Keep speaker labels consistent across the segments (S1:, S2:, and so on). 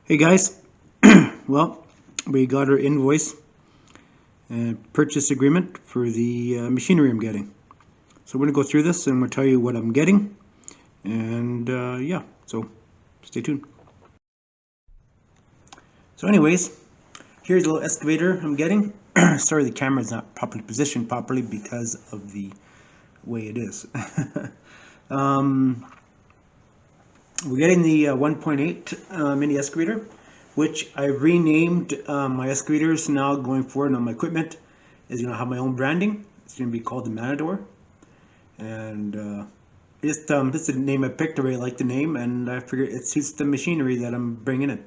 S1: Hey guys, well, we got our invoice and purchase agreement for the machinery I'm getting. So we're going to go through this and we'll tell you what I'm getting. And yeah, so stay tuned. So anyways, here's a little excavator I'm getting. Sorry the camera's not properly positioned properly because of the way it is. We're getting the 1.8 mini excavator, which I renamed my excavators now going forward on my equipment is going to have my own branding. It's going to be called the Matador. And just the name I picked. I really like the name, and I figured it suits the machinery that I'm bringing in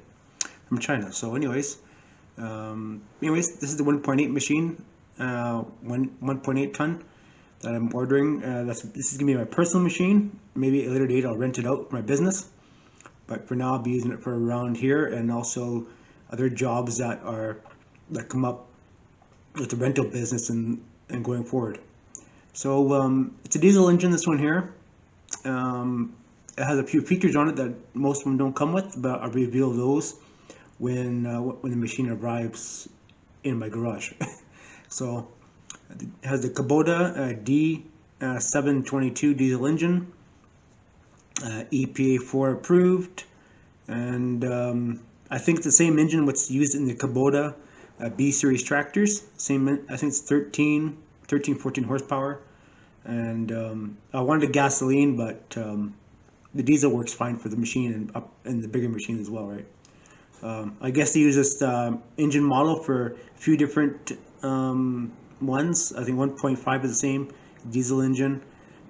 S1: from China. So anyways, this is the 1.8 machine, 1.8 ton that I'm ordering. This is gonna be my personal machine. Maybe at a later date I'll rent it out for my business, but for now I'll be using it for around here and also other jobs that come up with the rental business and going forward. So it's a diesel engine, this one here. It has a few features on it that most of them don't come with, but I'll reveal those when the machine arrives in my garage. So it has the Kubota D722 diesel engine, EPA 4 approved, and I think it's the same engine what's used in the Kubota B series tractors. Same, I think it's 14 horsepower, and I wanted a gasoline, but the diesel works fine for the machine and the bigger machine as well, right? I guess they use this engine model for a few different ones. I think 1.5 is the same diesel engine,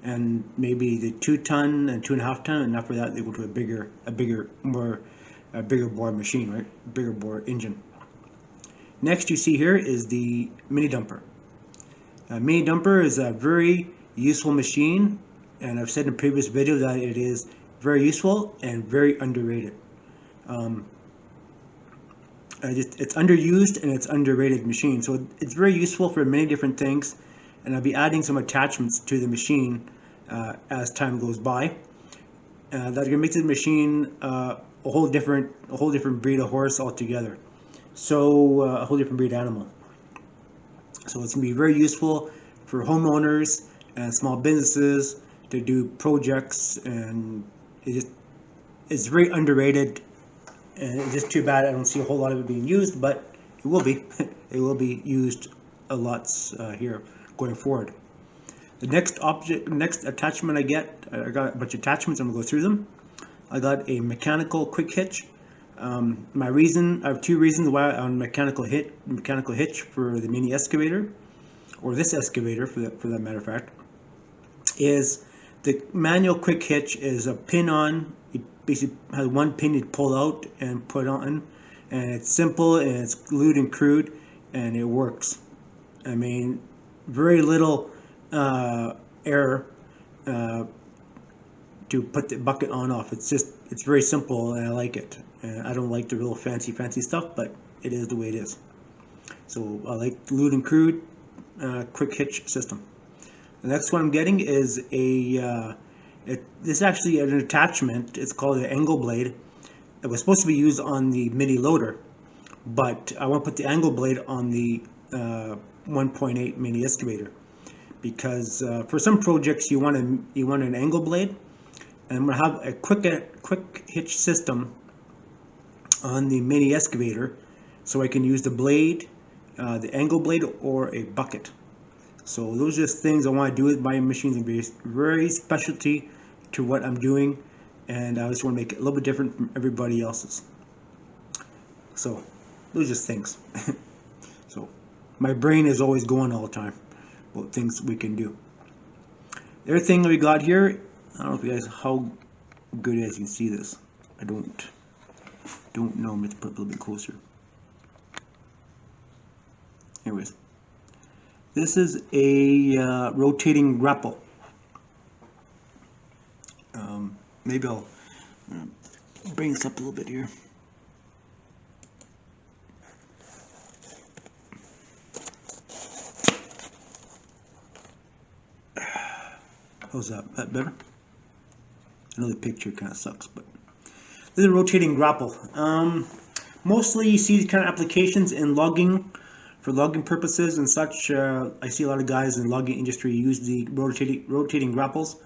S1: and maybe the 2-ton and 2.5 ton, and after that they go to a bigger bore machine, right? Bigger bore engine. Next, you see here is the mini dumper. Mini dumper is a very useful machine, and I've said in a previous video that it is very useful and very underrated. It's underused and it's underrated machine. So it's very useful for many different things, and I'll be adding some attachments to the machine as time goes by. That's gonna make the machine a whole different breed of horse altogether. So a whole different breed animal. So it's gonna be very useful for homeowners and small businesses to do projects, and it's very underrated. And it's just too bad I don't see a whole lot of it being used, but it will be. It will be used a lot here going forward. The next attachment I got a bunch of attachments. I'm gonna go through them. I got a mechanical quick hitch. I have two reasons why I'm mechanical hitch for the mini excavator, or this excavator for that matter of fact. Is the manual quick hitch is a pin-on. It basically has one pin you pull out and put on, and it's simple and it's glued and crude, and it works. I mean, very little error to put the bucket on off. It's very simple, and I like it. And I don't like the real fancy stuff, but it is the way it is. So I like glued and crude quick hitch system. The next one I'm getting is this is actually an attachment. It's called an angle blade. It was supposed to be used on the mini loader, but I want to put the angle blade on the 1.8 mini excavator because for some projects you want an angle blade, and I'm gonna have a quick hitch system on the mini excavator, so I can use the blade, the angle blade, or a bucket. So those are just things I want to do with my machines and be very specialty to what I'm doing, and I just want to make it a little bit different from everybody else's. So those are just things. So my brain is always going all the time about things we can do. The other thing we got here, I don't know if you guys how good as you can see this. I don't know. I'm going to put it a little bit closer. Anyways. This is a rotating grapple. Maybe I'll bring this up a little bit here. How's that? That better? I know the picture kind of sucks, but this is a rotating grapple. Mostly you see these kind of applications in logging, for logging purposes and such. I see a lot of guys in the logging industry use the rotating grapples,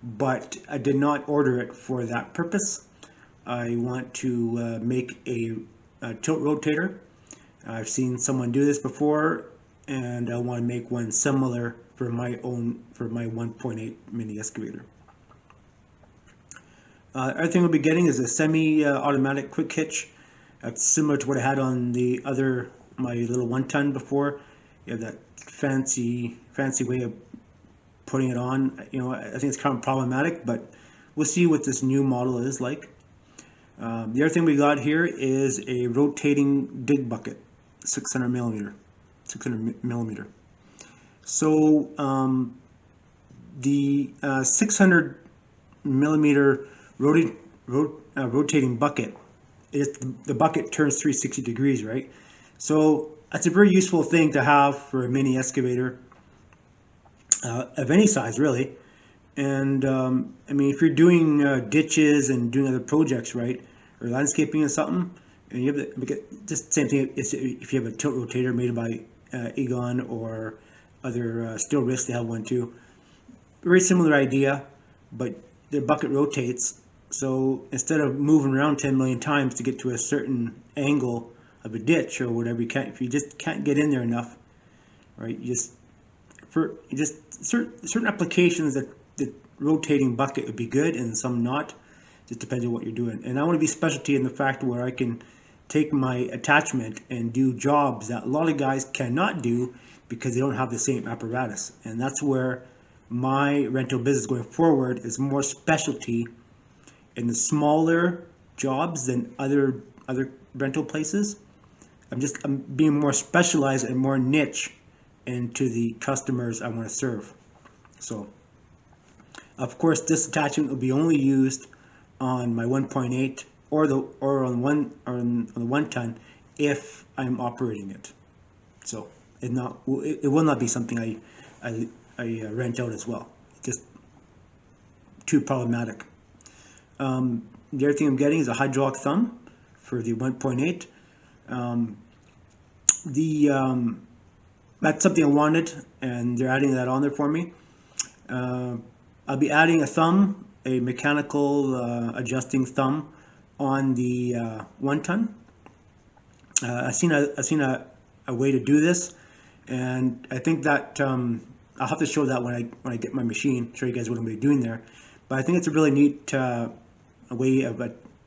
S1: but I did not order it for that purpose. I want to make a tilt rotator. I've seen someone do this before, and I want to make one similar for my 1.8 mini excavator. Other thing we'll be getting is a semi-automatic quick hitch. That's similar to what I had on my little 1-ton before. You have that fancy way of putting it on. I think it's kind of problematic, but we'll see what this new model is like. The other thing we got here is a rotating dig bucket, 600 millimeter. So the 600 millimeter rotating bucket, the bucket turns 360 degrees, right? So that's a very useful thing to have for a mini excavator of any size, really. And I mean, if you're doing ditches and doing other projects, right, or landscaping or something, and you have just the same thing if you have a tilt rotator made by Egon or other Steel Wrist, they have one too. Very similar idea, but the bucket rotates. So instead of moving around 10 million times to get to a certain angle of a ditch or whatever, if you just can't get in there enough, right? For certain applications that the rotating bucket would be good, and some not. Just depends on what you're doing. And I want to be specialty in the fact where I can take my attachment and do jobs that a lot of guys cannot do because they don't have the same apparatus. And that's where my rental business going forward is more specialty in the smaller jobs than other rental places. I'm being more specialized and more niche into the customers I want to serve. So of course this attachment will be only used on my 1.8 or the 1-ton if I'm operating it. So it will not be something I rent out as well. Just too problematic. The other thing I'm getting is a hydraulic thumb for the 1.8. That's something I wanted, and they're adding that on there for me. I'll be adding a thumb, a mechanical adjusting thumb on the 1-ton. I've seen a way to do this, and I think that I'll have to show that when I get my machine, show you guys what I'm going to be doing there. But I think it's a really neat way of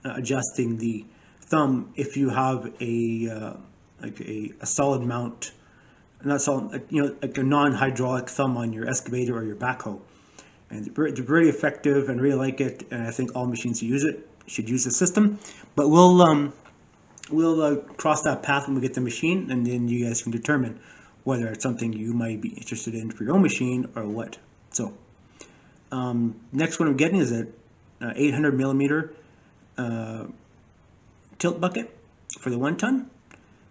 S1: adjusting the thumb if you have a solid mount, not solid, like a non-hydraulic thumb on your excavator or your backhoe. And it's very effective, and really like it. And I think all machines should use the system. But we'll cross that path when we get the machine, and then you guys can determine whether it's something you might be interested in for your own machine or what. So next one I'm getting is a 800 millimeter tilt bucket for the 1-ton.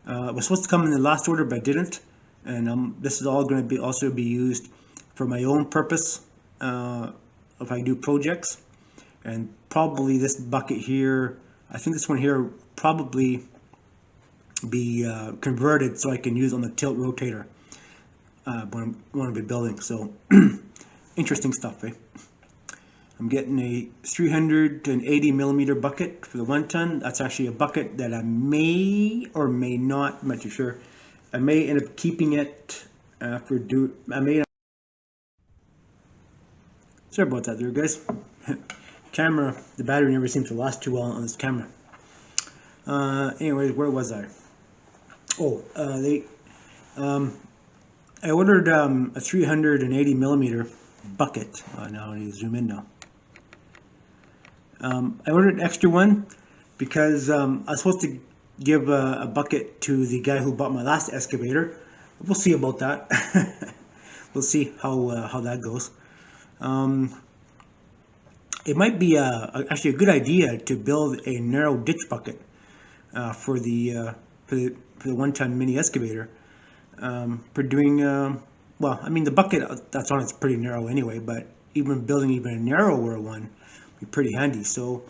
S1: It was supposed to come in the last order, but I didn't. And this is all going to also be used for my own purpose if I do projects. And probably this bucket here, I think this one here probably be converted so I can use on the tilt rotator when I'm going to be building. So interesting stuff, eh? I'm getting a 380 millimeter bucket for the 1-ton. That's actually a bucket that I may or may not, I'm not too sure. I may end up keeping it sorry about that there, guys. Camera, the battery never seems to last too well on this camera. Anyways, where was I? Oh, I ordered a 380 millimeter bucket. Now I need to zoom in now. I ordered an extra one because I was supposed to give a bucket to the guy who bought my last excavator. We'll see about that. We'll see how that goes. It might be actually a good idea to build a narrow ditch bucket for the 1-ton mini excavator. For doing well, I mean the bucket that's on it's pretty narrow anyway, but even building even a narrower one would be pretty handy. So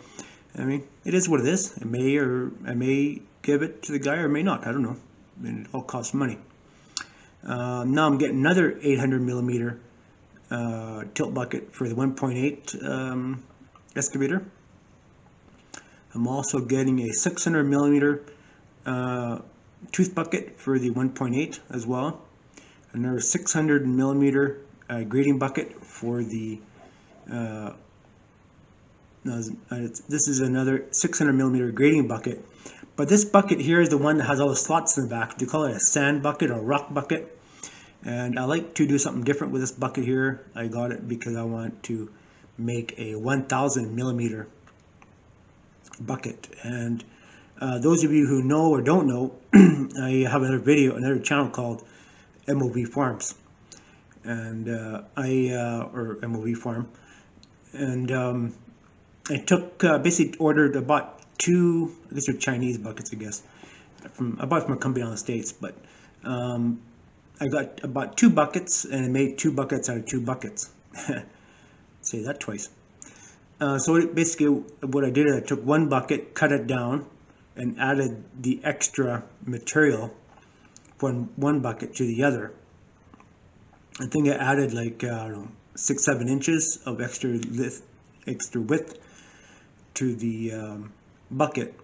S1: I mean, it is what it is. I may give it to the guy or may not. I don't know. I mean, it all costs money. Now I'm getting another 800 millimeter tilt bucket for the 1.8 excavator. I'm also getting a 600 millimeter tooth bucket for the 1.8 as well. Another 600 millimeter grading bucket for the this is another 600 millimeter grading bucket, but this bucket here is the one that has all the slots in the back. They call it a sand bucket or rock bucket, and I like to do something different with this bucket here. I got it because I want to make a 1000 millimeter bucket. And those of you who know or don't know, I have another channel called MOV Farms, and or MOV Farm, and I took basically bought two, I guess they're Chinese buckets, I guess. I bought from a company on the States, but I bought 2 buckets and I made 2 buckets out of 2 buckets. Say that twice. So basically what I did is I took 1 bucket, cut it down, and added the extra material from 1 bucket to the other. I think I added like I don't know, 6-7 inches of extra width to the bucket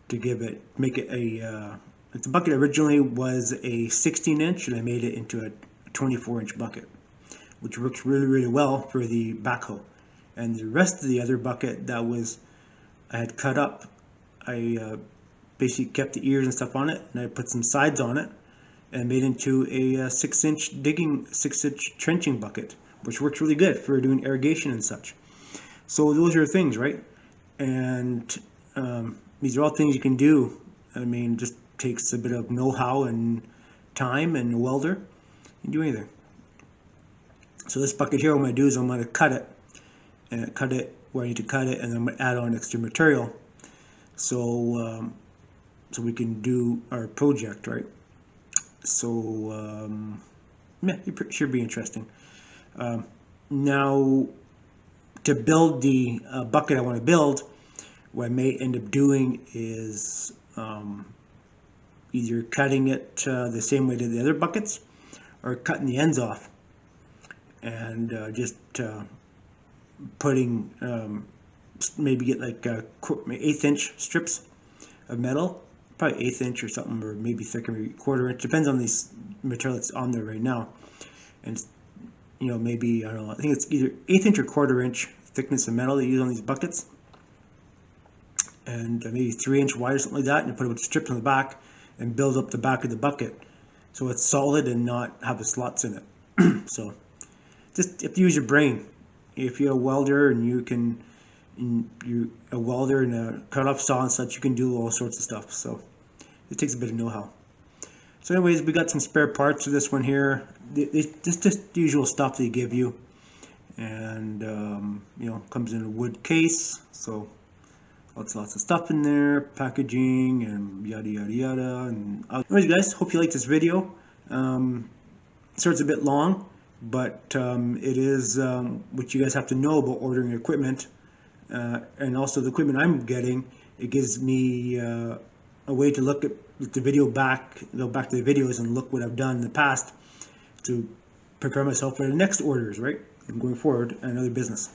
S1: to make it a the bucket originally was a 16-inch, and I made it into a 24-inch bucket, which works really well for the backhoe. And the rest of the other bucket that I had cut up, I basically kept the ears and stuff on it, and I put some sides on it and made into a 6-inch trenching bucket, which works really good for doing irrigation and such. So those are things, right? And these are all things you can do. I mean, just takes a bit of know-how and time, and a welder. You can do anything. So this bucket here, what I'm going to do is I'm going to cut it, and cut it where I need to cut it, and then I'm going to add on extra material, so so we can do our project, right? So yeah, it should be interesting. Now, to build the bucket I want to build, what I may end up doing is either cutting it the same way to the other buckets, or cutting the ends off, and just putting maybe get like 1/8 inch strips of metal, probably 1/8 inch or something, or maybe thicker, maybe 1/4 inch, depends on this material that's on there right now. And you know, maybe, I don't know, I think it's either 1/8 inch or 1/4 inch thickness of metal they use on these buckets, and maybe 3 inch wide or something like that, and you put a bunch of strips on the back and build up the back of the bucket so it's solid and not have the slots in it. So just you have to use your brain. If you're a welder and you're a welder and a cut-off saw and such, you can do all sorts of stuff. So it takes a bit of know-how. So anyways, we got some spare parts for this one here. Just the usual stuff they give you, and you know, comes in a wood case, so lots of stuff in there, packaging and yada yada yada. And anyways, guys, hope you like this video. So it's a bit long, but it is what you guys have to know about ordering equipment, and also the equipment I'm getting. It gives me a way to look at the video go back to the videos and look what I've done in the past to prepare myself for the next orders, right? And going forward, another business.